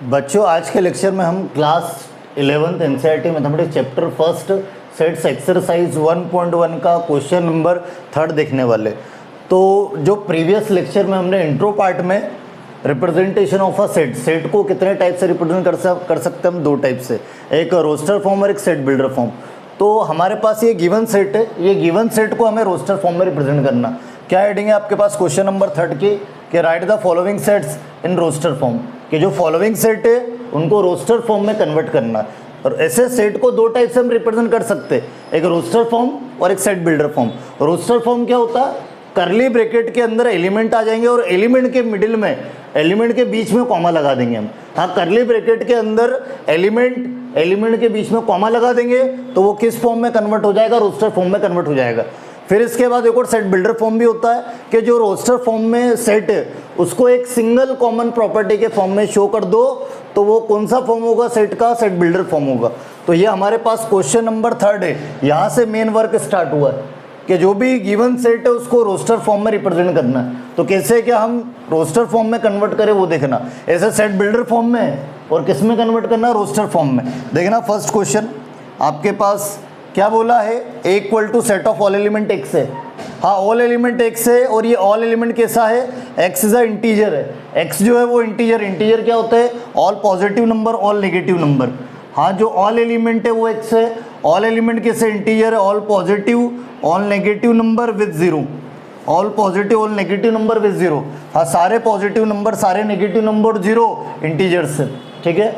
बच्चों, आज के लेक्चर में हम class 11th NCERT mathematics chapter first sets exercise 1.1 का क्वेश्चन नंबर 3 देखने वाले। तो जो प्रीवियस लेक्चर में हमने इंट्रो पार्ट में रिप्रेजेंटेशन ऑफ अ सेट को कितने टाइप से रिप्रेजेंट कर सकते हैं हम, दो टाइप से, एक रोस्टर फॉर्म और एक सेट बिल्डर फॉर्म। तो हमारे पास ये गिवन सेट है, ये गिवन सेट को हमें रोस्टर फॉर्म में रिप्रेजेंट करना। क्या हेडिंग है आपके पास क्वेश्चन नंबर 3 की कि write the following sets in roster form, कि जो फॉलोइंग सेट है उनको रोस्टर फॉर्म में कन्वर्ट करना। और ऐसे सेट को दो टाइप से हम रिप्रेजेंट कर सकते हैं, एक रोस्टर फॉर्म और एक set builder form. Roster form क्या होता है, करली ब्रैकेट के अंदर एलिमेंट आ जाएंगे और एलिमेंट के मिडिल में, एलिमेंट के बीच में कॉमा लगा देंगे हम। हाँ, करली ब्रैकेट के अंदर एलिमेंट के बीच में कॉमा लगा देंगे तो वो किस फॉर्म में कन्वर्ट हो जाएगा, रोस्टर फॉर्म में कन्वर्ट हो जाएगा। फिर इसके बाद एक और सेट बिल्डर फॉर्म भी होता है कि जो रोस्टर फॉर्म में सेट है उसको एक सिंगल कॉमन प्रॉपर्टी के फॉर्म में शो कर दो तो वो कौन सा फॉर्म होगा, सेट का सेट बिल्डर फॉर्म होगा। तो ये हमारे पास क्वेश्चन नंबर 3 है, यहाँ से मेन वर्क स्टार्ट हुआ है कि जो भी गिवन सेट है उसको रोस्टर फॉर्म में रिप्रेजेंट करना है। तो कैसे क्या हम रोस्टर फॉर्म में कन्वर्ट करें वो देखना। ऐसे सेट बिल्डर फॉर्म में और किस में कन्वर्ट करना, रोस्टर फॉर्म में। देखना फर्स्ट क्वेश्चन आपके पास क्या बोला है, A equal to set of all element x है। हाँ, ऑल एलिमेंट एक्स है और ये ऑल एलिमेंट कैसा है, एक्स इज अ इंटीजर है। एक्स जो है वो इंटीजर क्या होता है, all positive number all negative number. हाँ, जो ऑल एलिमेंट है वो एक्स है, ऑल एलिमेंट कैसे इंटीजर है, all positive all negative number with zero, all positive all negative number with zero. हाँ, सारे पॉजिटिव नंबर सारे नेगेटिव नंबर जीरो इंटीजर्स है, ठीक है।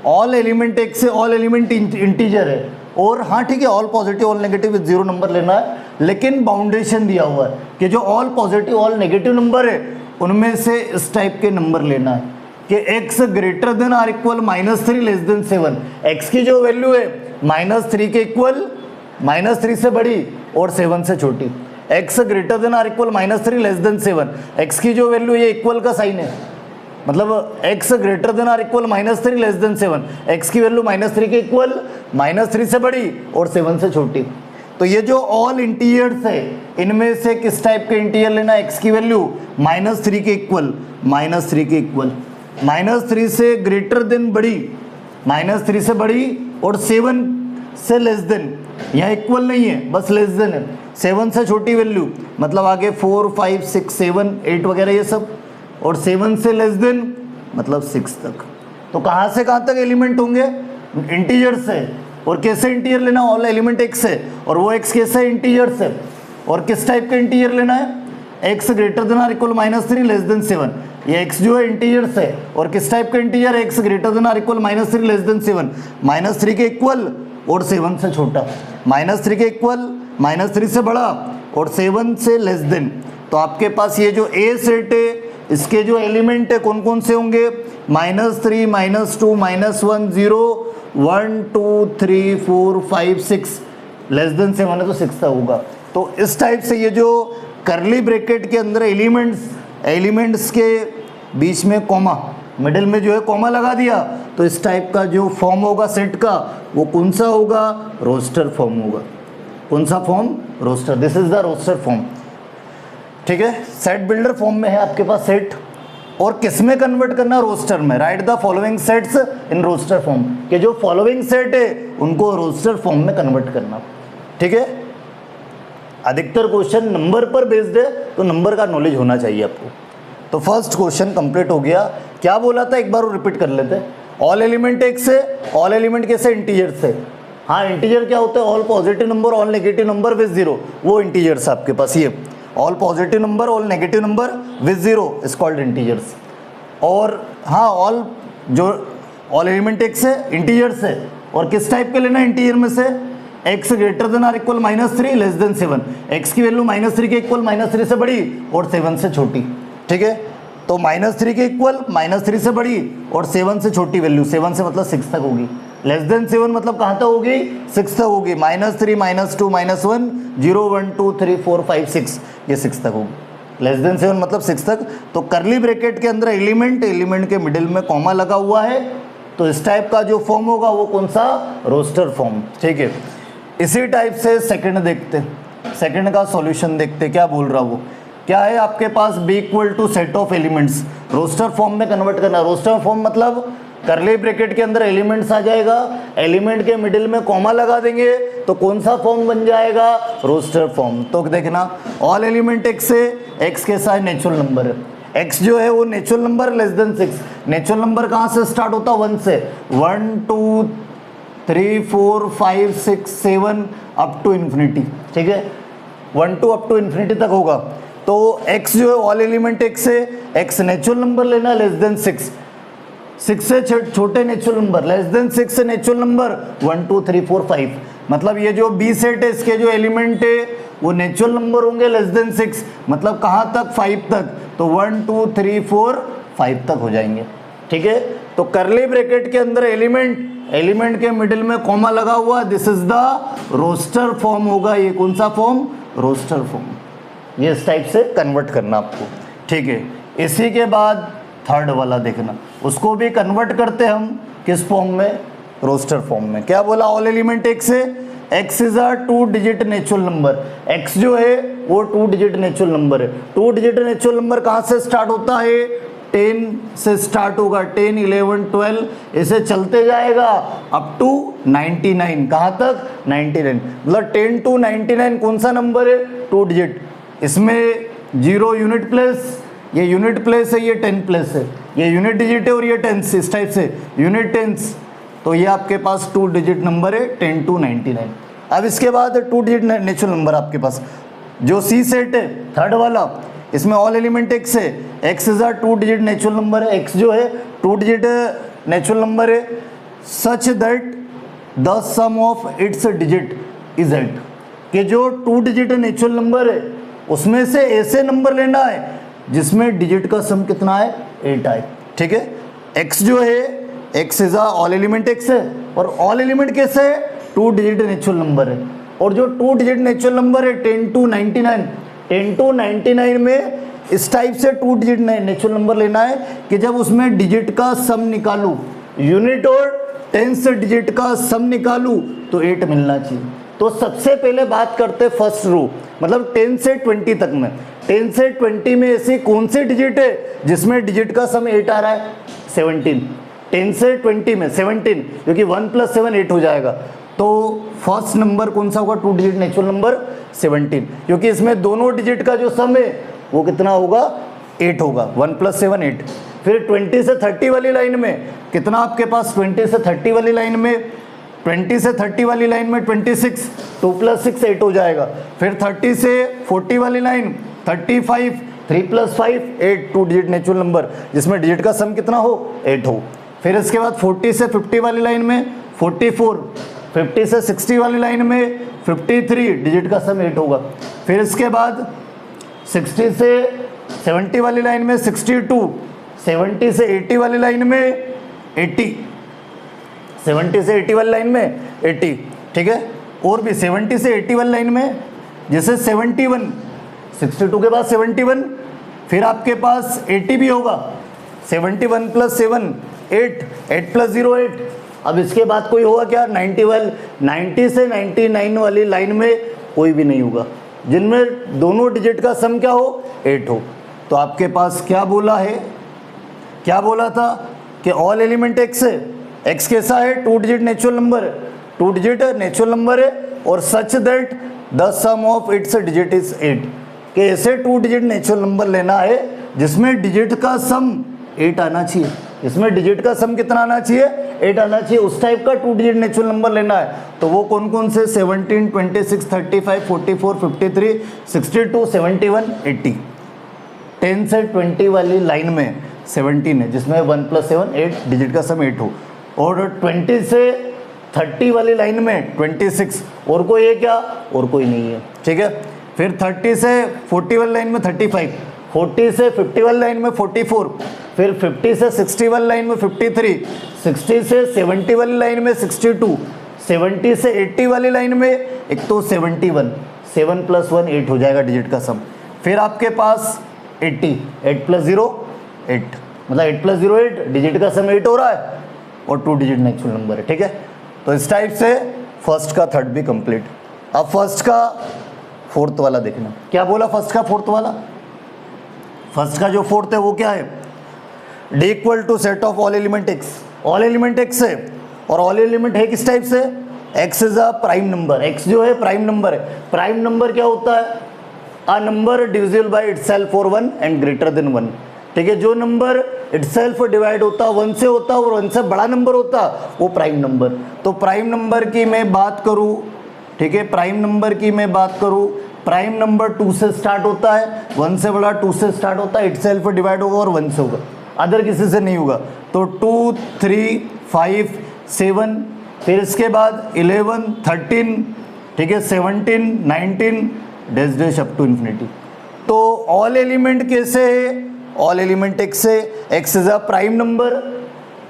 ऑल एलिमेंट एक्स है, ऑल एलिमेंट इंटीजर है और हाँ ठीक है, all positive all negative with zero number लेना है। लेकिन बाउंडेशन दिया हुआ है कि जो all positive all negative number है उनमें से इस टाइप के नंबर लेना है कि x greater than or equal -3 less than 7। x की जो वैल्यू है -3 के इक्वल, -3 से बड़ी और 7 से छोटी। x greater than or equal -3 less than 7, x की जो वैल्यू, ये इक्वल का साइन है, मतलब x greater than or equal -3 less than 7, x की वैल्यू -3 के इक्वल, -3 से बड़ी और 7 से छोटी। तो ये जो ऑल इंटीजर्स है इनमें से किस टाइप के इंटीजर लेना, x की वैल्यू -3 के इक्वल, -3 के इक्वल, -3 से ग्रेटर देन बड़ी, -3 से बड़ी और 7 से लेस देन, यहाँ इक्वल नहीं है बस लेस देन है, 7 से छोटी वैल्यू मतलब आगे 4 5 6 7 8 वगैरह ये सब, और 7 से लेस देन मतलब 6 तक। तो कहाँ से कहाँ तक एलिमेंट होंगे, इंटीजर से। और कैसे इंटीजर लेना, ऑल एलिमेंट एक्स है और वो एक्स कैसे इंटीजर से, और किस टाइप का इंटीजर लेना है, x greater than or equal -3 less than 7। ये एक्स जो है इंटीजर से और किस टाइप का integer, x greater than or equal -3 less than 7, -3 के इक्वल और 7 से छोटा, -3 के इक्वल, -3 से बड़ा और 7 से लेस देन। तो आपके पास ये जो ए सेट है इसके जो एलिमेंट है कौन कौन से होंगे, -3 -2 -1 0 1 2 3 4 5 6, लेस देन 7 है तो 6 तक होगा। तो इस टाइप से ये जो करली ब्रैकेट के अंदर एलिमेंट्स के बीच में कॉमा, मिडिल में जो है कॉमा लगा दिया, तो इस टाइप का जो फॉर्म होगा सेट का वो कौन सा होगा, रोस्टर फॉर्म होगा। कौन सा form, roster, this is the roster form, ठीक है। सेट बिल्डर फॉर्म में है आपके पास सेट, और किस में कन्वर्ट करना, रोस्टर में। Write the following sets in roster form, कि जो फॉलोइंग सेट है उनको रोस्टर फॉर्म में कन्वर्ट करना, ठीक है। अधिकतर क्वेश्चन नंबर पर बेस्ड है तो नंबर का नॉलेज होना चाहिए आपको। तो फर्स्ट क्वेश्चन कंप्लीट हो गया। क्या बोला था एक बार वो रिपीट कर लेते हैं, ऑल एलिमेंट एक्स है, ऑल एलिमेंट कैसे, इंटीजर से। हाँ, इंटीजर क्या होता है, all positive number all negative number with zero, वो इंटीजर्स आपके पास। ये all positive number all negative number with zero is called integers. और हाँ, ऑल एलिमेंट एक्स है, इंटीजर्स है, और किस टाइप के लेना, इंटीजर में से x greater than or equal -3 less than 7, x की वैल्यू -3 के इक्वल, -3 से बड़ी और 7 से छोटी, ठीक है। तो -3 के इक्वल, -3 से बड़ी और 7 से छोटी वैल्यू, 7 से मतलब 6 तक होगी, लेस देन 7 मतलब कहाँ तक होगी, 6 तक होगी, -3 -2 -1 0 1 2 3 4 5 6, ये 6 तक होगी, लेस देन 7 मतलब 6 तक। तो करली ब्रैकेट के अंदर एलिमेंट के मिडिल में कॉमा लगा हुआ है, तो इस टाइप का जो फॉर्म होगा वो कौन सा, रोस्टर फॉर्म, ठीक है। इसी टाइप से सेकंड देखते, सेकंड का सॉल्यूशन देखते, क्या बोल रहा वो, क्या है आपके पास B equal to set of elements, roster form में कन्वर्ट करना। रोस्टर फॉर्म मतलब करली ब्रैकेट के अंदर एलिमेंट्स आ जाएगा, एलिमेंट के मिडिल में कॉमा लगा देंगे तो कौन सा फॉर्म बन जाएगा, रोस्टर फॉर्म। तो देखना ऑल एलिमेंट एक्स है, एक्स कैसा है, नेचुरल नंबर है, एक्स जो है वो natural number less than 6। Natural number कहाँ से स्टार्ट होता है, 1 से, 1 2 3 4 5 6 7 अप टू इन्फिनिटी, ठीक है, 1 2 अप टू इन्फिनिटी तक होगा। तो x जो है ऑल एलिमेंट x है, x नेचुरल नंबर लेना लेस देन 6, 6 से छोटे नेचुरल नंबर, लेस देन 6 से नेचुरल नंबर 1 2 3 4 5, मतलब ये जो बी सेट है इसके जो एलिमेंट है वो नेचुरल नंबर होंगे लेस देन 6, मतलब कहाँ तक, 5 तक, तो 1 2 3 4 5 तक हो जाएंगे, ठीक है। तो करली ब्रैकेट के अंदर एलिमेंट के मिडिल में कॉमा लगा हुआ, this is the roster form होगा। ये कौन सा फॉर्म, रोस्टर फॉर्म। ये इस टाइप से कन्वर्ट करना आपको, ठीक है। इसी के बाद थर्ड वाला देखना, उसको भी कन्वर्ट करते हम किस फॉर्म में, रोस्टर फॉर्म में। क्या बोला, ऑल एलिमेंट एक्स है, x is a 2 digit natural number, x जो है वो 2 डिजिट नेचुरल नंबर है। 2 डिजिट नेचुरल नंबर कहाँ से स्टार्ट होता है, 10 से स्टार्ट होगा, 10 11 12 ऐसे चलते जाएगा अप टू 99, कहाँ तक, 99, मतलब 10 to 99 कौन सा नंबर है, 2 डिजिट। इसमें 0 यूनिट प्लेस, ये यूनिट प्लेस है, ये 10 प्लेस है, ये यूनिट डिजिट है और ये टेंस, इस टाइप से यूनिट टेंस। तो ये आपके पास 2 डिजिट नंबर है 10 to 99। अब इसके बाद 2 डिजिट नेचुरल नंबर आपके पास जो सी सेट है थर्ड वाला, इसमें ऑल एलिमेंट एक्स है, x is a 2 digit natural number है, एक्स जो है 2 डिजिट नेचुरल नंबर है, such that the sum of its digit is 8, कि जो 2 डिजिट नेचुरल नंबर है उसमें से ऐसे नंबर लेना है जिसमें डिजिट का सम कितना है, 8 आए, ठीक है। एक्स जो है, x is all element x है, और ऑल एलिमेंट कैसे है, 2 डिजिट नेचुरल नंबर है, और जो 2 डिजिट नेचुरल नंबर है 10 to 99, 10 to 99 में इस टाइप से 2 डिजिट नेचुरल नंबर लेना है कि जब उसमें डिजिट का सम निकालूं, यूनिट और टेंस डिजिट का सम निकालूं तो 8 मिलना चाहिए। तो सबसे पहले बात करते फर्स्ट रो, मतलब 10 से 20 तक में, 10 से 20 में ऐसी कौन सी डिजिट है जिसमें डिजिट का सम 8 आ रहा है, 17। 10 से 20 में 17, क्योंकि 1 + 7 8 हो जाएगा, तो फर्स्ट नंबर कौन सा होगा, 2 डिजिट नेचुरल नंबर 17, क्योंकि इसमें दोनों डिजिट का जो सम है वो कितना होगा, 8 होगा, 1 + 7 8। फिर 20 से 30 वाली लाइन में कितना आपके पास, 20 से 30 वाली लाइन में, 20 से 30 वाली लाइन में 26, 2 + 6 8 हो जाएगा। फिर 30 से 40 वाली लाइन 35, 3 + 5 8, 2 डिजिट नेचुरल नंबर जिसमें डिजिट का सम कितना हो, 8 हो। फिर इसके बाद 40 से 50 वाली लाइन में 44, 50 से 60 वाली लाइन में 53, डिजिट का सम 8 होगा। फिर इसके बाद 60 से 70 वाली लाइन में 62, 70 से 80 वाली लाइन में 80, 70 से 80 वाली लाइन में 80, ठीक है। और भी 70 से 80 वाली लाइन में जैसे 71, 62 के बाद 71, फिर आपके पास 80 भी होगा, 71 + 7 8, 8 + 0 8। अब इसके बाद कोई होगा क्या, 90 से 99 वाली लाइन में कोई भी नहीं होगा जिनमें दोनों डिजिट का सम क्या हो, 8 हो। तो आपके पास क्या बोला है, क्या बोला था कि ऑल एलिमेंट एक्स है, एक्स कैसा है, 2 डिजिट नेचुरल नंबर है, 2 डिजिट नेचुरल नंबर है, और such that the sum of its digit is 8, कि ऐसे 2 डिजिट नेचुरल नंबर लेना है जिसमें डिजिट का सम 8 आना चाहिए, इसमें डिजिट का सम कितना आना चाहिए, 8 आना चाहिए, उस टाइप का 2 डिजिट नेचुरल नंबर लेना है। तो वो कौन कौन से, 17 26 35 44 53 62 71 80। 10 से 20 वाली लाइन में 17 है जिसमें 1 + 7 8, डिजिट का सम 8 हो, और 20 से 30 वाली लाइन में 26, और कोई है क्या, और कोई नहीं है, ठीक है। फिर 30 से 40 वाली लाइन में 35, 40 से 50 वाली लाइन में 44, फिर 50 से 60 वाली लाइन में 53, 60 से 70 वाली लाइन में 62, 70 से 80 वाली लाइन में एक तो 71, 7 + 1 8 हो जाएगा डिजिट का सम। फिर आपके पास 80, 8 + 0 8, मतलब 8 + 0 8, डिजिट का सम 8 हो रहा है और 2 डिजिट नेचुरल नंबर है, ठीक है। तो इस टाइप से फर्स्ट का थर्ड भी कंप्लीट। अब फर्स्ट का फोर्थ वाला देखना, क्या बोला फर्स्ट का फोर्थ वाला, फर्स्ट का जो फोर्थ है वो क्या है, D equal to set of all element x, all element x है और ऑल एलिमेंट है किस टाइप से, x is a prime number, x जो है प्राइम नंबर है। प्राइम नंबर क्या होता है, a number divisible by itself और 1 एंड ग्रेटर देन 1, ठीक है। जो नंबर इटसेल्फ डिवाइड होता 1 से होता और 1 से बड़ा नंबर होता वो प्राइम नंबर। तो प्राइम नंबर की मैं बात करूं, ठीक है, प्राइम नंबर की मैं बात करूं, प्राइम नंबर 2 से स्टार्ट होता है, 1 से बड़ा 2 से स्टार्ट होता है, इटसेल्फ डिवाइड होगा और 1 से होगा, अदर किसी से नहीं होगा। तो 2 3 5 7, फिर इसके बाद 11 13, ठीक है, 17 19 dash dash up to infinity. तो ऑल एलिमेंट कैसे है, ऑल एलिमेंट एक्स है, x is a prime number,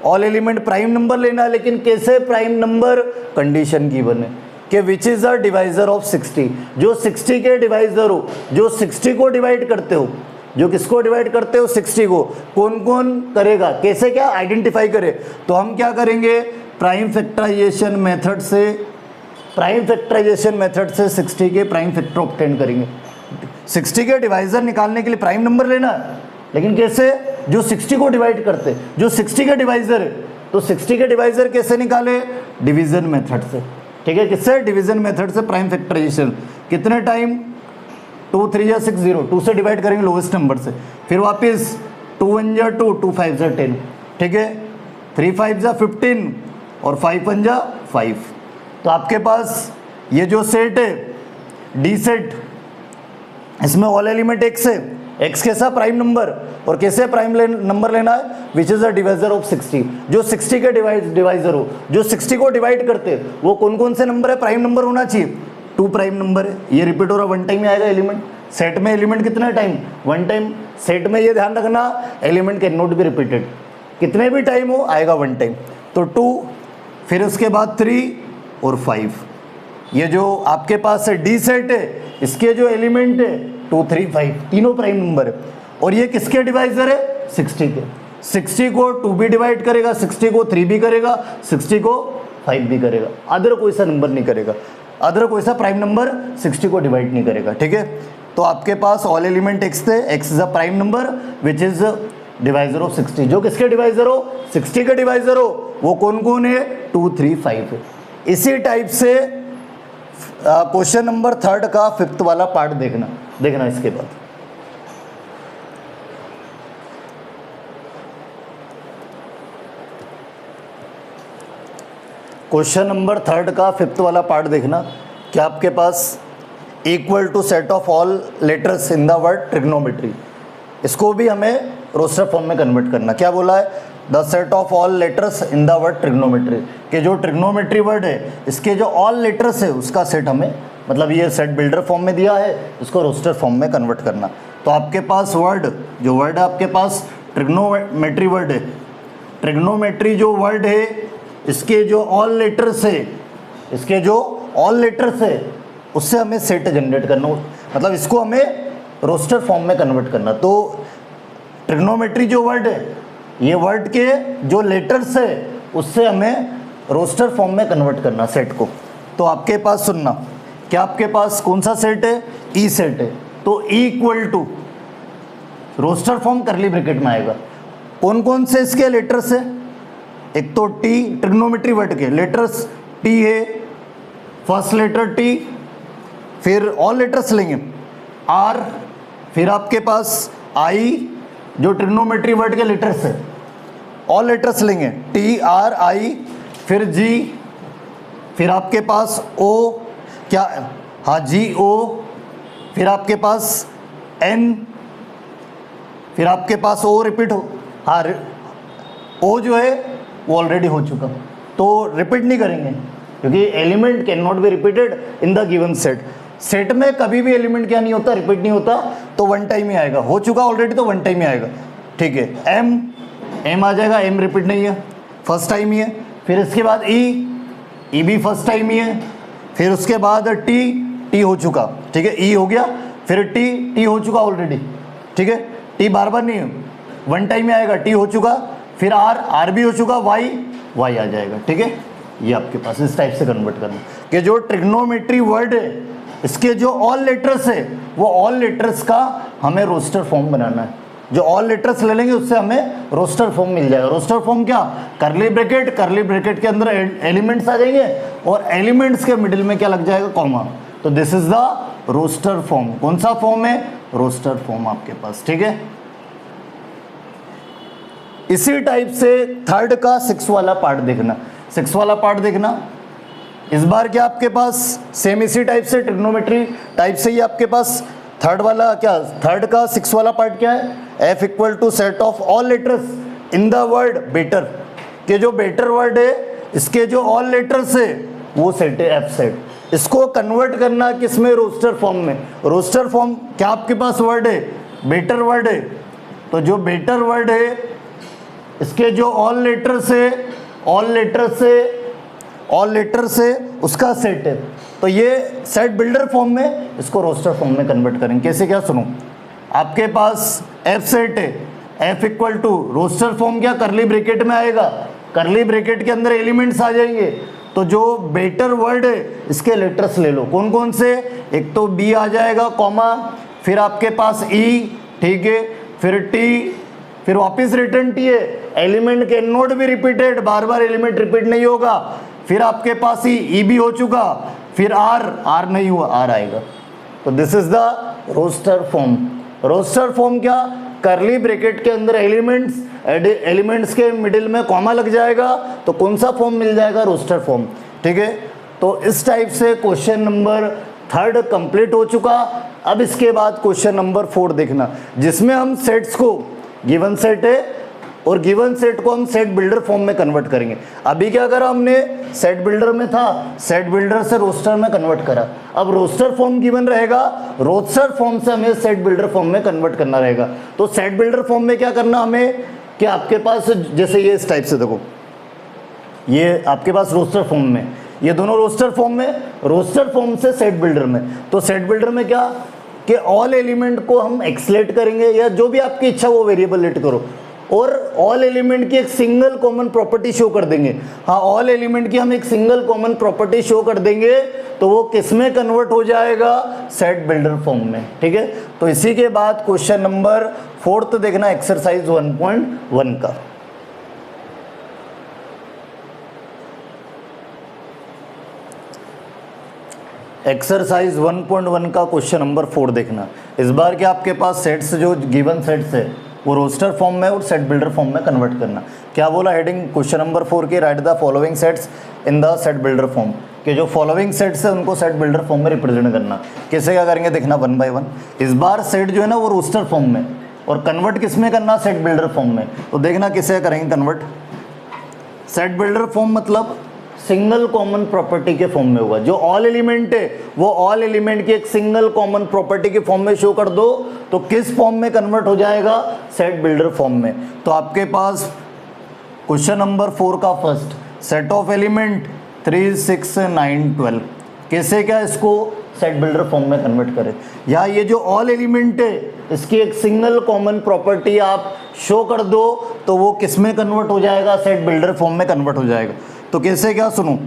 all element prime number लेना है, लेकिन कैसे प्राइम नंबर, कंडीशन की बने कि which is a divisor of 60, जो 60 के डिवाइजर हो, जो 60 को डिवाइड करते हो, जो किसको डिवाइड करते हो 60 को, कौन कौन करेगा, कैसे क्या आइडेंटिफाई करे। तो हम क्या करेंगे, प्राइम फैक्टराइजेशन मेथड से, प्राइम फैक्टराइजेशन मेथड से 60 के प्राइम फैक्टर ऑब्टेन करेंगे। 60 के डिवाइजर निकालने के लिए प्राइम नंबर लेना है, लेकिन कैसे, जो 60 को डिवाइड करते, जो 60 के डिवाइजर है, तो 60 के डिवाइजर कैसे निकाले, डिवीजन मेथड से, ठीक है, किससे, डिवीजन मेथड से प्राइम फैक्टराइजेशन। कितने टाइम, 2 3 या 6 0, 2 से डिवाइड करेंगे लोवेस्ट नंबर से, फिर वापस 2 1 जा 2, 2 5 जा 10, ठीक है, 3 5 जा 15 और 5 1 जा 5। तो आपके पास ये जो सेट है डी सेट, इसमें ऑल एलिमेंट एक्स है, एक्स कैसा प्राइम नंबर, और कैसे प्राइम नंबर लेना है, which is a divisor of 60, जो 60 के डिवाइजर हो, जो 60 को डिवाइड करते वो कौन कौन से नंबर है, प्राइम नंबर होना चाहिए, 2 प्राइम नंबर है, ये रिपीट हो रहा 1 टाइम में आएगा एलिमेंट। सेट में एलिमेंट कितना टाइम, 1 टाइम। सेट में ये ध्यान रखना element can not be repeated, कितने भी टाइम हो आएगा 1 टाइम। तो 2, फिर उसके बाद 3 और 5, ये जो आपके पास है डी सेट है, इसके जो एलिमेंट है 2 3 5 तीनों प्राइम नंबर है, और ये किसके डिवाइजर है, 60 के। 60 को 2 भी डिवाइड करेगा, 60 को 3 भी करेगा, 60 को 5 भी करेगा, अदर कोई सा नंबर नहीं करेगा, अदर कोई सा प्राइम नंबर 60 को डिवाइड नहीं करेगा, ठीक है। तो आपके पास ऑल एलिमेंट एक्स थे, x is a prime number which is divisor of 60, जो किसके डिवाइजर हो, 60 के डिवाइजर हो, वो कौन कौन है, 2 3 5 है। इसी टाइप से क्वेश्चन नंबर 3 का 5th वाला पार्ट देखना इसके बाद। क्वेश्चन नंबर 3 का 5th वाला पार्ट देखना कि आपके पास equal to set of all letters in the word trigonometry, इसको भी हमें रोस्टर फॉर्म में कन्वर्ट करना। क्या बोला है, the set of all letters in the word trigonometry, कि जो ट्रिग्नोमेट्री वर्ड है इसके जो ऑल लेटर्स है उसका सेट हमें, मतलब ये सेट बिल्डर फॉर्म में दिया है, इसको रोस्टर फॉर्म में कन्वर्ट करना। तो आपके पास वर्ड, जो वर्ड है आपके पास ट्रिग्नोमेट्री वर्ड है, ट्रिग्नोमेट्री जो वर्ड है इसके जो ऑल लेटर्स है, इसके जो ऑल लेटर्स है उससे हमें सेट जनरेट करना, मतलब इसको हमें रोस्टर फॉर्म में कन्वर्ट करना। तो ट्रिग्नोमेट्री जो वर्ड है, ये वर्ड के जो लेटर्स है उससे हमें रोस्टर फॉर्म में कन्वर्ट करना सेट को। तो आपके पास सुनना, क्या आपके पास कौन सा सेट है, ई सेट है, तो E equal to roster form curly bracket में आएगा। कौन कौन से इसके लेटर्स है, एक तो टी, ट्रिग्नोमेट्री वर्ड के लेटर्स टी है, फर्स्ट लेटर टी, फिर ऑल लेटर्स लेंगे आर, फिर आपके पास आई, जो ट्रिग्नोमेट्री वर्ड के लेटर्स है ऑल लेटर्स लेंगे टी आर आई, फिर जी, फिर आपके पास ओ, क्या, हाँ जी ओ, फिर आपके पास एन, फिर आपके पास ओ रिपीट हो, हाँ ओ जो है वो ऑलरेडी हो चुका, तो रिपीट नहीं करेंगे क्योंकि element can not be repeated in the given set. Set में कभी भी एलिमेंट क्या नहीं होता, रिपीट नहीं होता, तो 1 टाइम ही आएगा, हो चुका ऑलरेडी तो 1 टाइम ही आएगा, ठीक है। एम आ जाएगा, एम रिपीट नहीं है, फर्स्ट टाइम ही है। फिर इसके बाद ई भी फर्स्ट टाइम ही है। फिर उसके बाद टी हो चुका, ठीक है, ई हो गया, फिर टी हो चुका ऑलरेडी, ठीक है, टी बार बार नहीं है, 1 टाइम ही आएगा, टी हो चुका, फिर आर भी हो चुका, वाई आ जाएगा, ठीक है। ये आपके पास इस टाइप से कन्वर्ट करना कि जो ट्रिग्नोमेट्री वर्ड है इसके जो ऑल लेटर्स है वो ऑल लेटर्स का हमें रोस्टर फॉर्म बनाना है। जो ऑल लेटर्स ले लेंगे उससे हमें रोस्टर फॉर्म मिल जाएगा। रोस्टर फॉर्म क्या, करली ब्रैकेट के अंदर एलिमेंट्स आ जाएंगे और एलिमेंट्स के मिडिल में क्या लग जाएगा, कॉमा। तो this is the roster form. कौन सा फॉर्म है, रोस्टर फॉर्म आपके पास, ठीक है। इसी टाइप से थर्ड का 6 वाला पार्ट देखना, 6 वाला पार्ट देखना। इस बार क्या आपके पास सेम इसी टाइप से ट्रिग्नोमेट्री टाइप से ही आपके पास थर्ड वाला क्या, थर्ड का 6 वाला पार्ट क्या है, f equal to set of all letters in the word better, के जो बेटर वर्ड है इसके जो ऑल लेटर्स है वो सेट है एफ सेट। इसको कन्वर्ट करना किस में, रोस्टर फॉर्म में। रोस्टर फॉर्म क्या आपके पास वर्ड है, बेटर वर्ड है, तो जो बेटर वर्ड है इसके जो ऑल लेटर्स है, ऑल लेटर से उसका सेट है, तो ये सेट बिल्डर फॉर्म में इसको रोस्टर फॉर्म में कन्वर्ट करेंगे। कैसे, क्या सुनो, आपके पास एफ सेट है, F equal to roster form क्या, करली ब्रैकेट में आएगा, करली ब्रैकेट के अंदर एलिमेंट्स आ जाएंगे, तो जो बेटर वर्ड है इसके लेटर्स ले लो। कौन कौन से, एक तो बी आ जाएगा, कॉमा, फिर आपके पास ई, ठीक है, फिर टी, फिर वापस रिटर्न टी है, element can not be repeated, bar bar element repeat नहीं होगा, फिर आपके पास ई भी हो चुका, फिर आर नहीं हुआ, आर आएगा। तो this is the roster form. Roster form क्या, करली ब्रैकेट के अंदर एलिमेंट्स के मिडिल में कॉमा लग जाएगा, तो कौन सा फॉर्म मिल जाएगा, रोस्टर फॉर्म, ठीक है। तो इस टाइप से क्वेश्चन नंबर 3 कंप्लीट हो चुका। अब इसके बाद क्वेश्चन नंबर 4 देखना, जिसमें हम सेट्स को, गिवन सेट है और गिवन सेट को हम सेट बिल्डर फॉर्म में कन्वर्ट करेंगे। अभी क्या करा हमने, सेट बिल्डर में था, सेट बिल्डर से रोस्टर में कन्वर्ट करा। अब रोस्टर फॉर्म गिवन रहेगा, रोस्टर फॉर्म से हमें सेट बिल्डर फॉर्म में कन्वर्ट करना रहेगा। तो सेट बिल्डर फॉर्म में क्या करना हमें, कि आपके पास जैसे ये इस टाइप से देखो, ये आपके पास रोस्टर फॉर्म में, ये दोनों रोस्टर फॉर्म में, रोस्टर फॉर्म से सेट बिल्डर में। तो सेट बिल्डर में क्या, कि ऑल एलिमेंट को हम एक्सलेट करेंगे, या जो भी आपकी इच्छा वो वेरिएबल लेट करो, और ऑल एलिमेंट की एक सिंगल कॉमन प्रॉपर्टी शो कर देंगे। हाँ, ऑल एलिमेंट की हम एक सिंगल कॉमन प्रॉपर्टी शो कर देंगे, तो वो किस में कन्वर्ट हो जाएगा, सेट बिल्डर फॉर्म में, ठीक है। तो इसी के बाद क्वेश्चन नंबर 4 देखना, एक्सरसाइज 1.1 का। एक्सरसाइज 1.1 का क्वेश्चन नंबर 4 देखना। इस बार क्या आपके पास सेट्स, जो गिवन सेट्स है वो रोस्टर फॉर्म में और सेट बिल्डर फॉर्म में कन्वर्ट करना। क्या बोला हेडिंग क्वेश्चन नंबर 4 की, right the following sets in the set builder form, कि जो फॉलोइंग सेट्स है उनको सेट बिल्डर फॉर्म में रिप्रेजेंट करना। कैसे क्या करेंगे देखना, 1 बाय 1। इस बार सेट जो है ना वो रोस्टर फॉर्म में, और कन्वर्ट किस में करना, सेट बिल्डर फॉर्म में। तो देखना कैसे करेंगे कन्वर्ट। सेट बिल्डर फॉर्म मतलब सिंगल कॉमन प्रॉपर्टी के फॉर्म में होगा। जो ऑल एलिमेंट है वो ऑल एलिमेंट की एक सिंगल कॉमन प्रॉपर्टी के फॉर्म में शो कर दो, तो किस फॉर्म में कन्वर्ट हो जाएगा, सेट बिल्डर फॉर्म में। तो आपके पास क्वेश्चन नंबर 4 का फर्स्ट, सेट ऑफ एलिमेंट 3, 6, 9, 12, कैसे क्या इसको सेट बिल्डर फॉर्म में कन्वर्ट करें। या ये जो ऑल एलिमेंट है इसकी एक सिंगल कॉमन प्रॉपर्टी आप शो कर दो, तो वो किस में कन्वर्ट हो जाएगा, सेट बिल्डर फॉर्म में कन्वर्ट हो जाएगा। तो कैसे क्या, सुनो,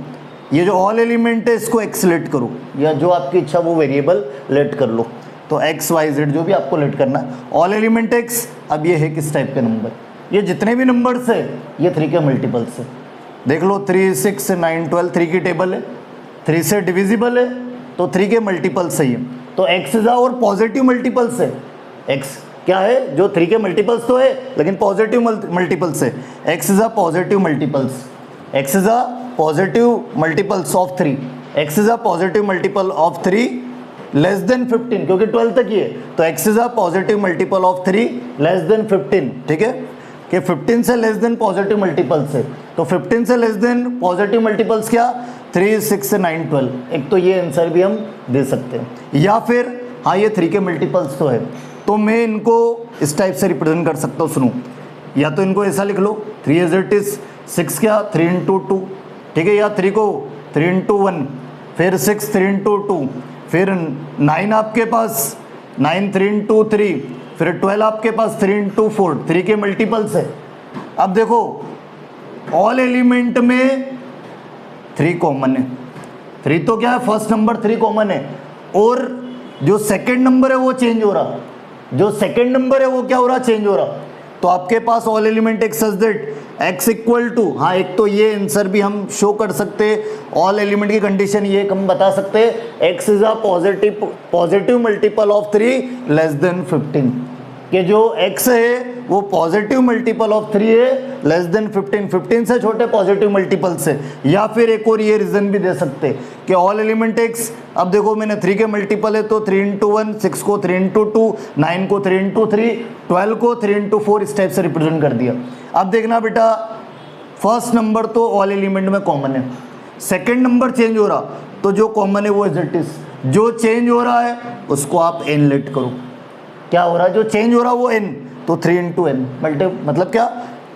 ये जो ऑल एलिमेंट है इसको एक्स लेट करो, या जो आपकी इच्छा वो वेरिएबल लेट कर लो। तो एक्स वाई जेड जो भी आपको लेट करना है, ऑल एलिमेंट एक्स। अब ये है किस टाइप के नंबर, ये जितने भी नंबर्स है ये 3 के मल्टीपल्स है। देख लो 3, 6, 9, 12 3 की टेबल है, 3 से डिविजिबल है, तो 3 के मल्टीपल्स सही है। तो एक्स इज और पॉजिटिव मल्टीपल्स है, एक्स क्या है, जो 3 के मल्टीपल्स तो है लेकिन पॉजिटिव मल्टीपल्स है। X is a positive multiples, x is a positive multiples of 3, x is a positive multiple of 3 less than 15, क्योंकि 12 तक ही है, तो x is a positive multiple of 3 less than 15, ठीक है, कि 15 से लेस देन पॉजिटिव मल्टीपल्स है। तो 15 से लेस देन पॉजिटिव मल्टीपल्स क्या, 3, 6, 9, 12। एक तो ये आंसर भी हम दे सकते हैं, या फिर हाँ ये 3 के मल्टीपल्स तो है, तो मैं इनको इस टाइप से रिप्रेजेंट कर सकता हूँ। सुनो, या तो इनको ऐसा लिख लो, 3 एज इट इज 6 क्या 3 इंटू 2, ठीक है, या 3 को 3 इंटू 1, फिर 6 3 इंटू 2, फिर 9 आपके पास 9 3 इंटू 3, फिर 12 आपके पास 3 इंटू 4, 3 के मल्टीपल्स है। अब देखो ऑल एलिमेंट में 3 कॉमन है, 3 तो क्या है, फर्स्ट नंबर 3 कॉमन है, और जो सेकंड नंबर है वो चेंज हो रहा, जो सेकंड नंबर है वो क्या हो रहा, चेंज हो रहा। तो आपके पास all element x such that x equal to, हाँ एक तो ये आंसर भी हम शो कर सकते हैं, ऑल एलिमेंट की कंडीशन ये हम बता सकते हैं x is a positive multiple of 3 less then 15, कि जो x है वो पॉजिटिव मल्टीपल ऑफ 3 है लेस देन 15 से छोटे पॉजिटिव मल्टीपल से। या फिर एक और ये रीजन भी दे सकते कि ऑल एलिमेंट x, अब देखो मैंने 3 के मल्टीपल है तो 3 इंटू 1, 6 को 3 इंटू 2, 9 को 3 इंटू 3, 12 को 3 इंटू 4, इस टाइप से रिप्रेजेंट कर दिया। अब देखना बेटा, फर्स्ट नंबर तो ऑल एलिमेंट में कॉमन है, सेकेंड नंबर चेंज हो रहा तो जो कॉमन है वो एज इट इज, जो चेंज हो रहा है उसको आप n लेट करो। क्या हो रहा है, जो चेंज हो रहा है वो n, तो 3 इंटू एन मतलब क्या,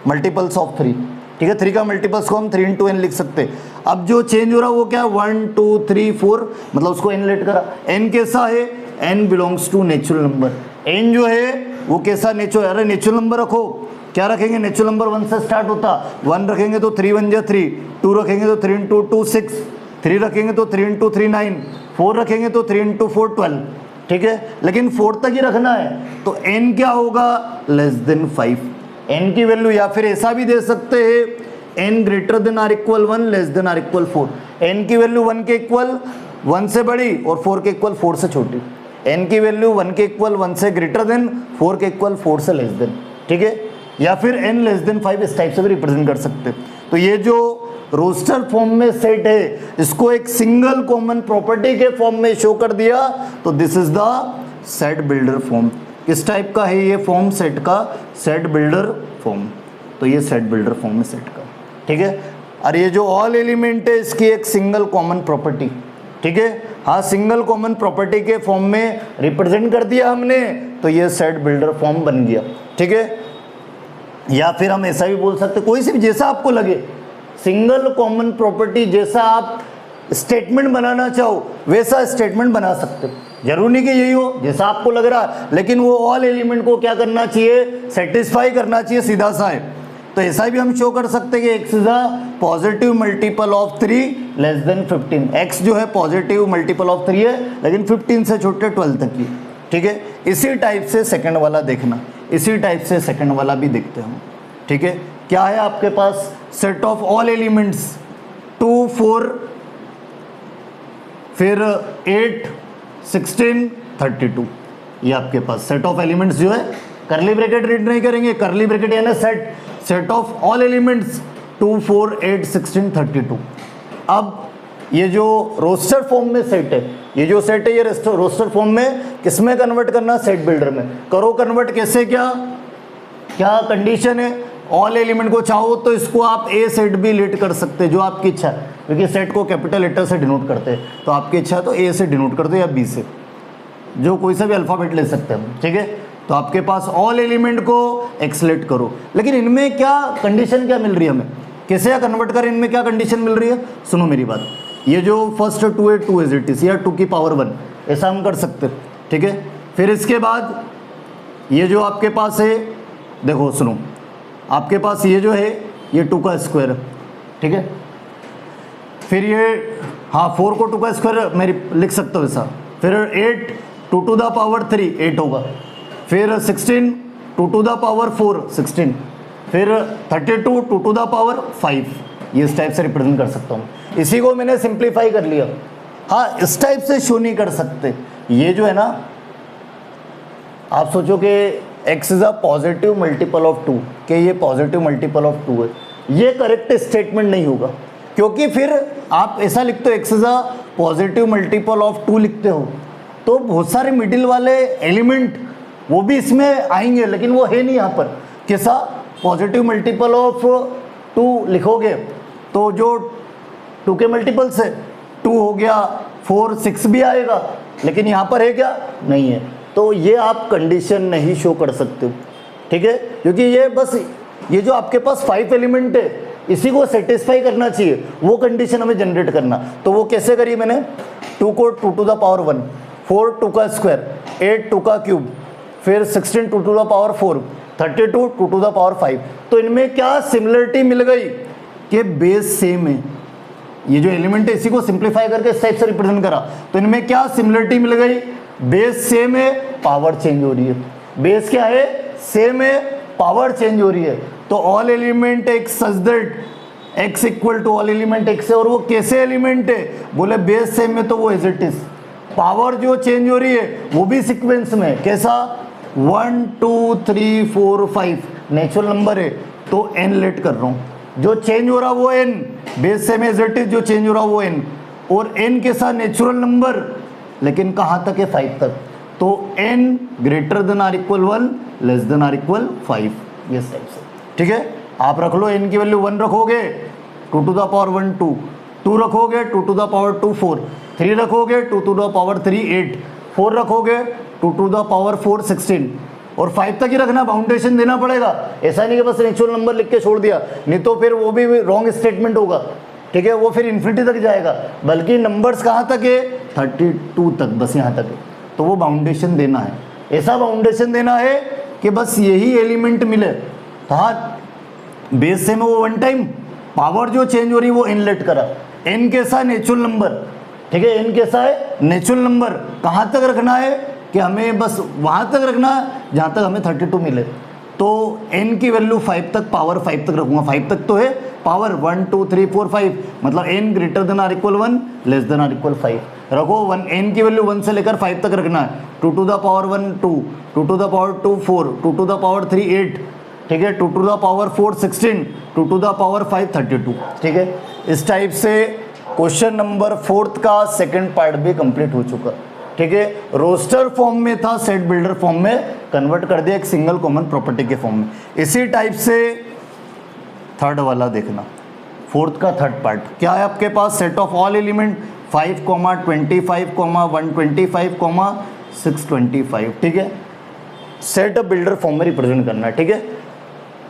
मल्टीपल्स ऑफ 3, ठीक है। 3 का मल्टीपल्स को हम 3 इंटू एन लिख सकते। अब जो चेंज हो रहा है वो क्या, 1 2 3 4, मतलब उसको n लेट करा। n कैसा है, n belongs to natural number. n जो है वो कैसा नेचुरल, अरे नेचुरल नंबर रखो, क्या रखेंगे, नेचुरल नंबर 1 से स्टार्ट होता, 1 रखेंगे तो 3 1 जा 3, 2 रखेंगे तो 3 इंटू 2 6, 3 रखेंगे तो 3 इंटू 3 9, 4 रखेंगे तो 3 इंटू 4 12, ठीक है। लेकिन 4 तक ही रखना है तो n क्या होगा, लेस देन 5। n की वैल्यू, या फिर ऐसा भी दे सकते हैं n greater than or equal 1 less than or equal 4। n की वैल्यू 1 के इक्वल 1 से बड़ी और 4 के इक्वल 4 से छोटी। n की वैल्यू 1 के इक्वल 1 से ग्रेटर देन, 4 के इक्वल 4 से लेस देन, ठीक है। या फिर n लेस देन 5, इस टाइप से भी रिप्रेजेंट कर सकते। तो ये जो रोस्टर फॉर्म में सेट है, इसको एक सिंगल कॉमन प्रॉपर्टी के फॉर्म में शो कर दिया, तो this is the set builder form. किस टाइप का है ये फॉर्म, सेट का सेट बिल्डर फॉर्म। तो ये सेट बिल्डर फॉर्म है सेट का, ठीक है। और ये जो ऑल एलिमेंट है इसकी एक सिंगल कॉमन प्रॉपर्टी, ठीक है। हाँ, सिंगल कॉमन प्रॉपर्टी के फॉर्म में रिप्रेजेंट कर दिया हमने, तो ये सेट बिल्डर फॉर्म बन गया, ठीक है। या फिर हम ऐसा भी बोल सकते, कोई सी भी जैसा आपको लगे, सिंगल कॉमन प्रॉपर्टी जैसा आप स्टेटमेंट बनाना चाहो वैसा स्टेटमेंट बना सकते हो। जरूरी नहीं कि यही हो जैसा आपको लग रहा है, लेकिन वो ऑल एलिमेंट को क्या करना चाहिए, सेटिस्फाई करना चाहिए, सीधा सा है। तो ऐसा भी हम शो कर सकते हैं कि x is a positive multiple of 3 less then 15। x जो है पॉजिटिव मल्टीपल ऑफ 3 है, लेकिन 15 से छोटे 12 तक की, ठीक है। इसी टाइप से सेकंड वाला देखना, इसी टाइप से सेकंड वाला भी देखते हैं हम, ठीक है। क्या है आपके पास, सेट ऑफ ऑल एलिमेंट्स 2 4 फिर 8 16 32, ये आपके पास सेट ऑफ एलिमेंट्स जो है, करली ब्रैकेट रीड नहीं करेंगे, करली ब्रैकेट यानी सेट ऑफ ऑल एलिमेंट्स 2 4 8 16 32। अब ये जो रोस्टर फॉर्म में सेट है, ये जो सेट है ये रोस्टर फॉर्म में किस में कन्वर्ट करना, सेट बिल्डर में करो कन्वर्ट। कैसे, क्या कंडीशन है, ऑल एलिमेंट को चाहो तो इसको आप ए सेट भी लेट कर सकते हैं, जो आपकी इच्छा है, क्योंकि सेट को कैपिटल लेटर से डिनोट करते हैं, तो आपकी इच्छा है तो ए से डिनोट कर दो या बी से, जो कोई सा भी अल्फ़ाबेट ले सकते हैं, ठीक है। तो आपके पास ऑल एलिमेंट को एक्सलेट करो, लेकिन इनमें क्या कंडीशन क्या मिल रही है हमें, कैसे कन्वर्ट करें, इनमें क्या कंडीशन मिल रही है, सुनो मेरी बात। ये जो फर्स्ट 2 है 2 एज इट इज, या 2 की पावर 1, ऐसा हम कर सकते हैं, ठीक है। फिर इसके बाद ये जो आपके पास है, देखो सुनो, आपके पास ये जो है ये 2 का स्क्वायर, ठीक है। फिर ये, हाँ 4 को 2 का स्क्वायर मैं लिख सकता हूँ ऐसा। फिर 8 2 टू द पावर 3 8 होगा। फिर 16 2 टू द पावर 4 16। फिर 32 2 टू द पावर 5, ये इस टाइप से रिप्रेजेंट कर सकता हूँ। इसी को मैंने सिंप्लीफाई कर लिया। हाँ, इस टाइप से शो नहीं कर सकते। ये जो है ना, आप सोचो कि x is a positive multiple of 2, कि ये पॉजिटिव मल्टीपल ऑफ 2 है, ये करेक्ट स्टेटमेंट नहीं होगा, क्योंकि फिर आप ऐसा लिखते हो x is a positive multiple of 2 लिखते हो, तो बहुत सारे मिडिल वाले एलिमेंट वो भी इसमें आएंगे, लेकिन वो है नहीं यहाँ पर। कैसा, पॉजिटिव मल्टीपल ऑफ 2 लिखोगे तो जो 2 के मल्टीपल से 2 हो गया, 4 6 भी आएगा, लेकिन यहाँ पर है क्या, नहीं है। तो ये आप कंडीशन नहीं शो कर सकते हो, ठीक है, क्योंकि ये बस ये जो आपके पास 5 एलिमेंट है इसी को सेटिस्फाई करना चाहिए, वो कंडीशन हमें जनरेट करना। तो वो कैसे करी मैंने, 2 को 2 टू द पावर 1, 4 2 का स्क्वायर, 8 2 का क्यूब, फिर 16 2 to the power 4, 32 2 to the power 5। तो इनमें क्या सिमिलरिटी मिल गई कि बेस सेम है। ये जो एलिमेंट है इसी को सिंप्लीफाई करके इस टाइप से रिप्रेजेंट करा, तो इनमें क्या सिमिलरिटी मिल गई, बेस सेम है, पावर चेंज हो रही है। बेस क्या है, सेम है, पावर चेंज हो रही है। तो all element x such that x equal to all element x है, और वो कैसे एलिमेंट है, बोले बेस सेम है तो वो एज इट इज। पावर जो चेंज हो रही है वो भी सीक्वेंस में, कैसा, 1 2 3 4 5 नेचुरल नंबर है तो n लेट कर रहा हूँ, जो चेंज हो रहा वो n, base same as it is, जो चेंज हो रहा वो n, और n के साथ नेचुरल नंबर, लेकिन कहाँ तक है, 5 तक। तो n greater than or equal 1 less than or equal 5, ये टाइप से, ठीक है। आप रख लो, n की वैल्यू 1 रखोगे 2 टू द पावर 1 2, 2 रखोगे 2 टू द पावर 2 4, 3 रखोगे 2 टू द पावर 3 8, 4 रखोगे 2 टू द पावर 4 16, और 5 तक ही रखना, बाउंडेशन देना पड़ेगा। ऐसा नहीं कि बस नेचुरल नंबर लिख के छोड़ दिया, नहीं तो फिर वो भी रॉन्ग स्टेटमेंट होगा, ठीक है, वो फिर इन्फिनिटी तक जाएगा। बल्कि नंबर्स कहाँ तक है, 32 तक, बस यहाँ तक है, तो वो बाउंडेशन देना है। ऐसा बाउंडेशन देना है कि बस यही एलिमेंट मिले। तो हाँ, बेस से में वो 1 टाइम, पावर जो चेंज हो रही है वो n लेट करा, n कैसा है, नेचुरल नंबर, ठीक है, n कैसा है, नेचुरल नंबर। कहाँ तक रखना है कि हमें बस वहाँ तक रखना है जहाँ तक हमें 32 मिले। तो n की वैल्यू 5 तक, पावर 5 तक रखूँगा, 5 तक तो है, पावर 1 2 3 4 5, मतलब n greater than or equal 1 less than or equal 5 रखो। n की वैल्यू 1 से लेकर 5 तक रखना है, 2 to the power 1 2, 2 to the power 2 4, 2 to the power 3 8, ठीक है, 2 to the power 4 16, 2 to the power 5 32, ठीक है। इस टाइप से क्वेश्चन नंबर 4 का सेकंड पार्ट भी कंप्लीट हो चुका, ठीक है। रोस्टर फॉर्म में था, सेट बिल्डर फॉर्म में कन्वर्ट कर दिया एक सिंगल कॉमन प्रॉपर्टी के फॉर्म में। इसी टाइप से थर्ड वाला देखना, 4th का थर्ड पार्ट क्या है आपके पास, सेट ऑफ ऑल एलिमेंट 5, 25, 125, 625, ठीक है। सेट बिल्डर फॉर्म में रिप्रेजेंट करना है, ठीक है।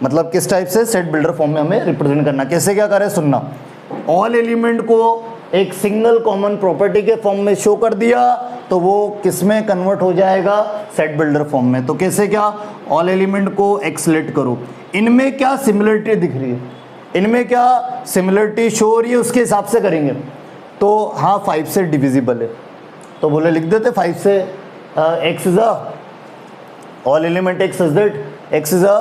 मतलब किस टाइप से, सेट बिल्डर फॉर्म में हमें रिप्रेजेंट करना, कैसे क्या करें सुनना। ऑल एलिमेंट को एक सिंगल कॉमन प्रॉपर्टी के फॉर्म में शो कर दिया तो वो किस में कन्वर्ट हो जाएगा, सेट बिल्डर फॉर्म में। तो कैसे क्या, ऑल एलिमेंट को एक्स लेट करो, इनमें क्या सिमिलरिटी दिख रही है, इनमें क्या सिमिलरिटी शो हो रही है, उसके हिसाब से करेंगे। तो हाँ 5 से डिविजिबल है, तो बोले लिख देते 5 से, x is a all element x is that x is a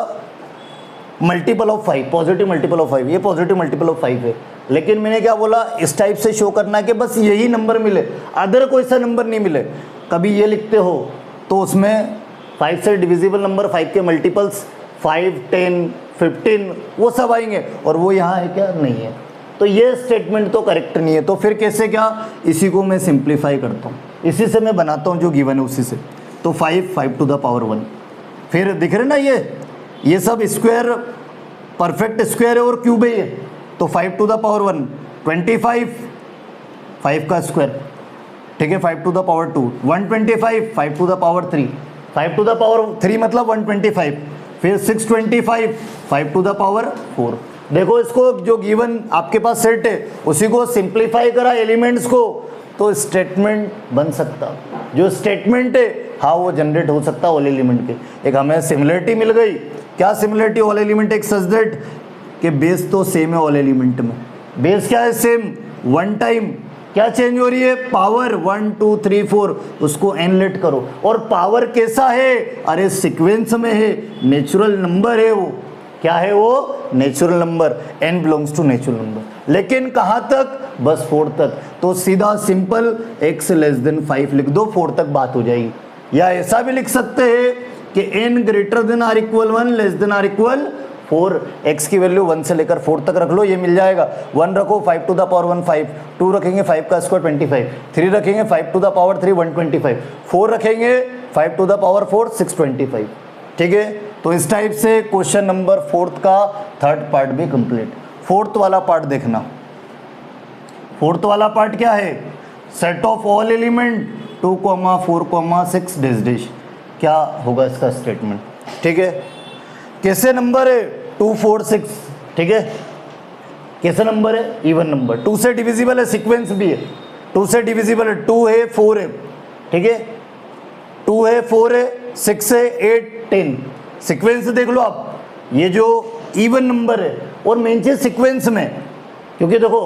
multiple of 5, positive multiple of 5, ये पॉजिटिव मल्टीपल ऑफ 5 है। लेकिन मैंने क्या बोला, इस टाइप से शो करना है कि बस यही नंबर मिले, अदर कोई सा नंबर नहीं मिले। कभी ये लिखते हो तो उसमें 5 से डिविजिबल नंबर, 5 के मल्टीपल्स 5 10 15 वो सब आएंगे, और वो यहाँ है क्या, नहीं है। तो ये स्टेटमेंट तो करेक्ट नहीं है। तो फिर कैसे क्या, इसी को मैं सिंप्लीफाई करता हूँ, इसी से मैं बनाता हूँ जो गिवन है उसी से। तो 5 टू द पावर 1, फिर दिख रहे ना ये सब स्क्वायर, परफेक्ट स्क्वायर है और क्यूब है ये। तो 5 टू द पावर 1 25, 5 का स्क्वायर, ठीक है, 5 to the power 2 125, 5 to the power 3, 5 to the power 3 मतलब 125, फिर 625, 5 टू द पावर 4। देखो इसको, जो गिवन आपके पास सेट है उसी को सिंप्लीफाई करा एलिमेंट्स को, तो स्टेटमेंट बन सकता, जो स्टेटमेंट है हाँ वो जनरेट हो सकता ऑल एलिमेंट के। एक हमें सिमिलरिटी मिल गई, क्या सिमिलरिटी, ऑल एलिमेंट एक सच दैट कि बेस तो सेम है ऑल एलिमेंट में, बेस क्या है सेम, 1 टाइम क्या चेंज हो रही है, पावर 1 2 3 4, उसको n लेट करो। और पावर कैसा है, अरे सीक्वेंस में है, नेचुरल नंबर है, वो क्या है, वो natural number, n belongs to natural number. लेकिन कहाँ तक, बस 4 तक। तो सीधा सिंपल x लेस देन 5 लिख दो, 4 तक बात हो जाएगी। या ऐसा भी लिख सकते हैं कि n greater than or equal 1 less than or equal 4, x की वैल्यू 1 से लेकर 4 तक रख लो, ये मिल जाएगा। 1 रखो 5 टू द पावर 1 5, 2 रखेंगे 5 का स्क्वायर 25, 3 रखेंगे 5 टू द पावर 3 125, 4 रखेंगे 5 टू द पावर 4 625, ठीक है। तो इस टाइप से क्वेश्चन नंबर 4 का थर्ड पार्ट भी कंप्लीट। 4th वाला पार्ट देखना, 4th वाला पार्ट क्या है, set of all element 2, 4, 6 dash, क्या होगा इसका स्टेटमेंट, ठीक है। कैसे नंबर है, 2 4 6, ठीक है, कैसे नंबर है, इवन नंबर, 2 से डिविजिबल है, सीक्वेंस भी है, 2 से डिविजिबल है, 2 है 4 है, ठीक है, 2 है 4 है 6 है 8 10, सीक्वेंस देख लो आप, ये जो इवन नंबर है, और मेन चीज सीक्वेंस में, क्योंकि देखो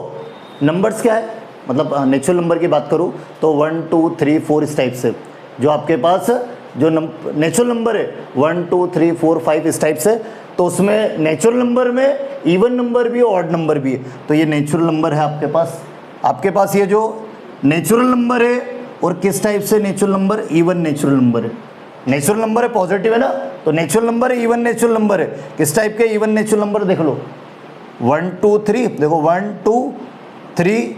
नंबर्स क्या है, मतलब नेचुरल नंबर की बात करूँ तो 1 2 3 4 इस टाइप से जो आपके पास जो नेचुरल नंबर है 1 2 3 4 5 इस टाइप से, तो उसमें नेचुरल नंबर में इवन नंबर भी है, ऑड नंबर भी है। तो ये नेचुरल नंबर है आपके पास ये जो नेचुरल नंबर है, और किस टाइप से natural number, even natural number है। नेचुरल नंबर है पॉजिटिव है ना, तो नेचुरल नंबर है, इवन नेचुरल नंबर है। किस टाइप के इवन नेचुरल नंबर देख लो, 1 2 3, देखो 1 2 3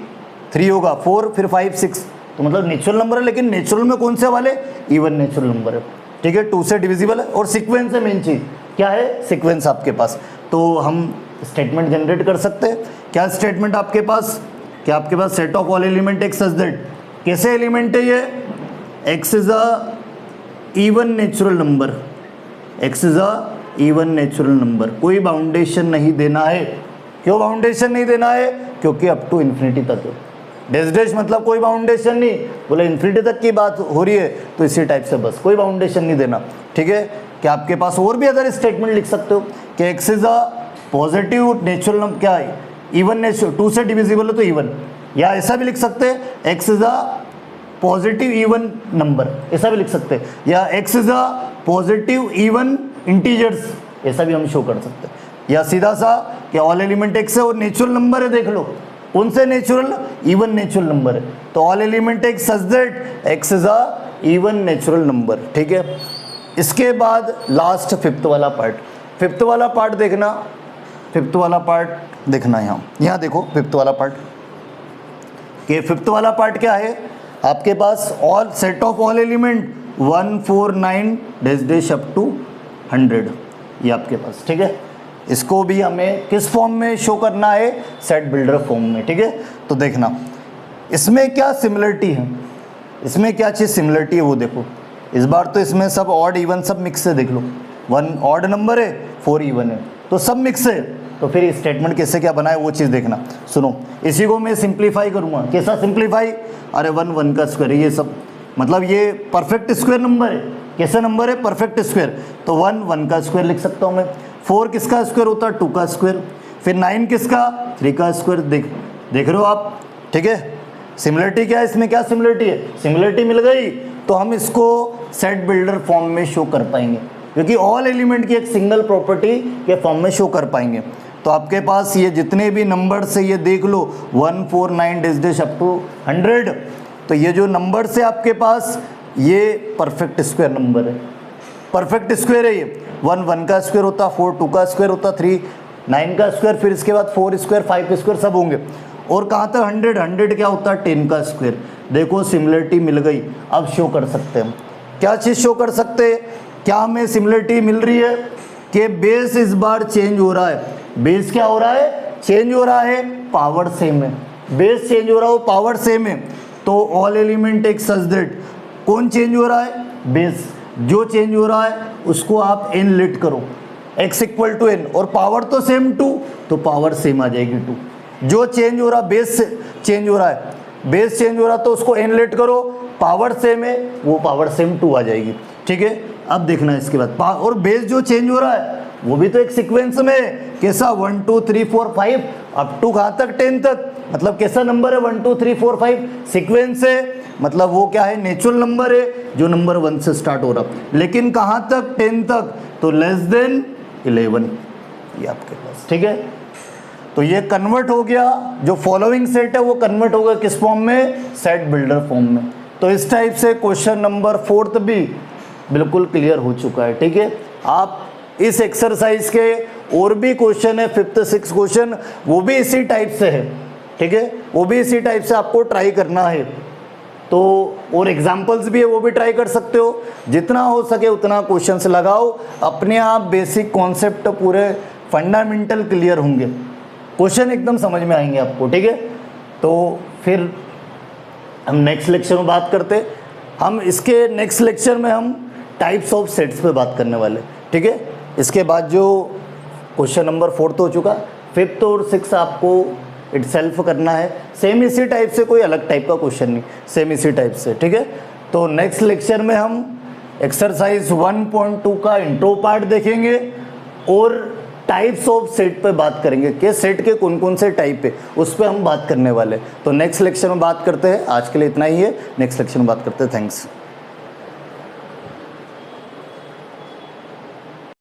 3 होगा, 4 फिर 5 6, तो मतलब नेचुरल नंबर है, लेकिन नेचुरल में कौन से वाले, इवन नेचुरल नंबर है। ठीक है, 2 से डिविजिबल है, और सीक्वेंस है मेन चीज़, क्या है, सीक्वेंस आपके पास। तो हम स्टेटमेंट जनरेट कर सकते हैं। क्या स्टेटमेंट आपके पास, क्या आपके पास set of all element x such that, कैसे एलिमेंट है ये, x is a even natural number, x is a even natural number. कोई बाउंडेशन नहीं देना है। क्यों बाउंडेशन नहीं देना है, क्योंकि अप टू इन्फिनिटी तक है। डैश डैश मतलब कोई बाउंडेशन नहीं, बोले इन्फिनिटी तक की बात हो रही है तो इसी टाइप से बस कोई बाउंडेशन नहीं देना। ठीक है, क्या आपके पास और भी अदर स्टेटमेंट लिख सकते हो कि x is a positive natural number, क्या है, इवन नेचुरल, 2 से डिविजिबल है तो इवन, या ऐसा भी लिख सकते हैं x is a positive even number, ऐसा भी लिख सकते हैं, या x is a positive even integers, ऐसा भी हम शो कर सकते हैं। या सीधा सा कि ऑल एलिमेंट एक्स है और नेचुरल नंबर है, देख लो कौन से नेचुरल, इवन नेचुरल नंबर है, तो all element x such that x is a even natural number. ठीक है, इसके बाद लास्ट फिफ्थ वाला पार्ट देखना, फिफ्थ वाला पार्ट देखना, यहाँ देखो फिफ्थ वाला पार्ट, कि फिफ्थ वाला पार्ट क्या है आपके पास, all set of all element 1 4 9 dash dash up to 100, ये आपके पास। ठीक है, इसको भी हमें किस फॉर्म में शो करना है, सेट बिल्डर फॉर्म में। ठीक है, तो देखना इसमें क्या सिमिलरिटी है, इसमें क्या चीज़ सिमिलरिटी है वो देखो। इस बार तो इसमें सब ऑड इवन सब मिक्स है, देख लो 1 ऑड नंबर है 4 इवन है, तो सब मिक्स है। तो फिर स्टेटमेंट कैसे क्या बना है वो चीज़ देखना। सुनो, इसी को मैं सिंप्लीफाई करूँगा, कैसा सिंप्लीफाई, अरे 1 1 का स्क्वायर, ये सब मतलब ये परफेक्ट स्क्वायर नंबर है। कैसा नंबर है, परफेक्ट स्क्वायर, तो 1 1 का स्क्वायर लिख सकता हूँ मैं। 4 किसका स्क्वायर होता है, 2 का स्क्वायर, फिर 9 किसका, 3 का स्क्वायर। देख रहे हो आप। ठीक है, सिमिलरिटी क्या है, इसमें क्या सिमिलरिटी है, सिमिलरिटी मिल गई तो हम इसको सेट बिल्डर फॉर्म में शो कर पाएंगे, क्योंकि ऑल एलिमेंट की एक सिंगल प्रॉपर्टी के फॉर्म में शो कर पाएंगे। तो आपके पास ये जितने भी नंबर से ये देख लो 1 4 9 डैश डैश अप टू 100, तो ये जो नंबर से आपके पास ये परफेक्ट स्क्वायर नंबर है, परफेक्ट स्क्वायर है। ये 1 1 का स्क्वायर होता, 4 2 का स्क्वायर होता, 3 9 का स्क्वायर, फिर इसके बाद 4 स्क्वायर 5 स्क्वायर सब होंगे। और कहाँ तक 100 क्या होता है, 10 का स्क्वायर। देखो सिमिलरिटी मिल गई, अब शो कर सकते हैं हम क्या चीज़ शो कर सकते हैं, क्या हमें सिमिलरिटी मिल रही है कि बेस इस बार चेंज हो रहा है। बेस क्या हो रहा है, चेंज हो रहा है, पावर सेम है। बेस चेंज हो रहा हो, पावर सेम है, तो ऑल एलिमेंट एक सच दैट, कौन चेंज हो रहा है, बेस। जो चेंज हो रहा है उसको आप n लेट करो, x इक्वल टू n, और पावर तो सेम 2, तो पावर सेम आ जाएगी 2। जो चेंज हो रहा, बेस चेंज हो रहा है, बेस चेंज हो रहा तो उसको n लेट करो, पावर सेम है, वो पावर सेम 2 आ जाएगी। ठीक है, अब देखना है इसके बाद, और बेस जो चेंज हो रहा है वो भी तो एक सीक्वेंस में, कैसा 1 2 3 4 5 अप टू कहाँ तक, 10 तक, मतलब कैसा नंबर है 1 2 3 4 5 सीक्वेंस है, मतलब वो क्या है, नेचुरल नंबर है जो नंबर 1 से स्टार्ट हो रहा, लेकिन कहाँ तक, 10 तक, तो लेस देन 11, ये आपके पास। ठीक है, तो ये कन्वर्ट हो गया, जो फॉलोइंग सेट है वो कन्वर्ट हो गया किस फॉर्म में, सेट बिल्डर फॉर्म में। तो इस टाइप से क्वेश्चन नंबर 4 भी बिल्कुल क्लियर हो चुका है। ठीक है, आप इस एक्सरसाइज के और भी क्वेश्चन है, 5th 6th क्वेश्चन, वो भी इसी टाइप से है। ठीक है, वो भी इसी टाइप से आपको ट्राई करना है, तो और एग्जाम्पल्स भी है वो भी ट्राई कर सकते हो। जितना हो सके उतना क्वेश्चंस लगाओ, अपने आप बेसिक कॉन्सेप्ट पूरे फंडामेंटल क्लियर होंगे, क्वेश्चन एकदम समझ में आएंगे आपको। ठीक है, तो फिर हम नेक्स्ट लेक्चर में बात करते, हम इसके नेक्स्ट लेक्चर में हम टाइप्स ऑफ सेट्स पे बात करने वाले। ठीक है, इसके बाद जो क्वेश्चन नंबर 4 हो चुका, 5th और 6th आपको इटसेल्फ करना है, सेम इसी टाइप से, कोई अलग टाइप का क्वेश्चन नहीं, सेम इसी टाइप से। ठीक है, तो नेक्स्ट लेक्चर में हम एक्सरसाइज 1.2 का इंट्रो पार्ट देखेंगे और टाइप्स ऑफ सेट पे बात करेंगे कि सेट के कौन कौन से टाइप है, उस पर हम बात करने वाले। तो नेक्स्ट लेक्चर में बात करते हैं, आज के लिए इतना ही है, नेक्स्ट लेक्चर में बात करते हैं। थैंक्स।